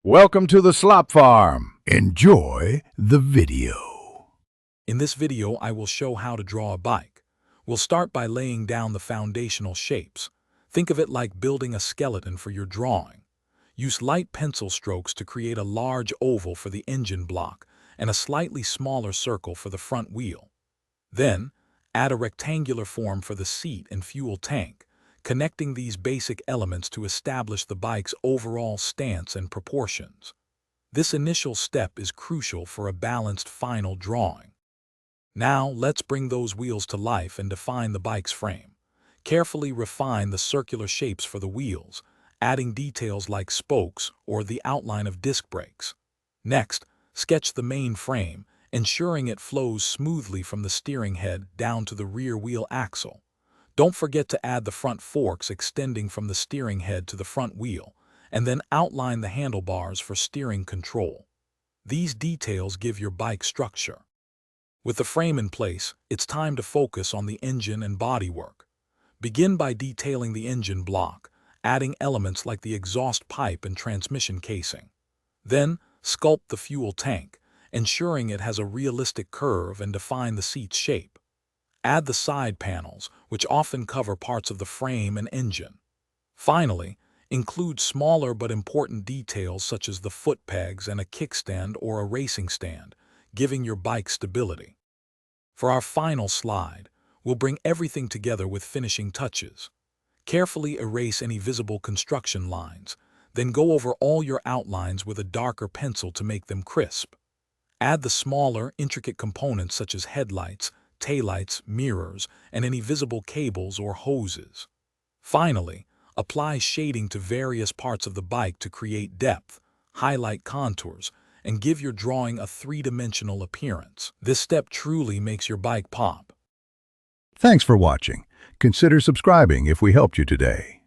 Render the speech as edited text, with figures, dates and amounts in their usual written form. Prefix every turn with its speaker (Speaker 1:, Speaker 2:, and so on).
Speaker 1: Welcome to the Slop Farm. Enjoy the video.
Speaker 2: In this video, I will show how to draw a bike. We'll start by laying down the foundational shapes. Think of it like building a skeleton for your drawing. Use light pencil strokes to create a large oval for the engine block and a slightly smaller circle for the front wheel. Then, add a rectangular form for the seat and fuel tank, connecting these basic elements to establish the bike's overall stance and proportions. This initial step is crucial for a balanced final drawing. Now, let's bring those wheels to life and define the bike's frame. Carefully refine the circular shapes for the wheels, adding details like spokes or the outline of disc brakes. Next, sketch the main frame, ensuring it flows smoothly from the steering head down to the rear wheel axle. Don't forget to add the front forks extending from the steering head to the front wheel, and then outline the handlebars for steering control. These details give your bike structure. With the frame in place, it's time to focus on the engine and bodywork. Begin by detailing the engine block, adding elements like the exhaust pipe and transmission casing. Then, sculpt the fuel tank, ensuring it has a realistic curve and define the seat's shape. Add the side panels, which often cover parts of the frame and engine. Finally, include smaller but important details such as the foot pegs and a kickstand or a racing stand, giving your bike stability. For our final slide, we'll bring everything together with finishing touches. Carefully erase any visible construction lines, then go over all your outlines with a darker pencil to make them crisp. Add the smaller, intricate components such as headlights, taillights, mirrors, and any visible cables or hoses. Finally, apply shading to various parts of the bike to create depth, highlight contours, and give your drawing a three-dimensional appearance. This step truly makes your bike pop.
Speaker 1: Thanks for watching. Consider subscribing if we helped you today.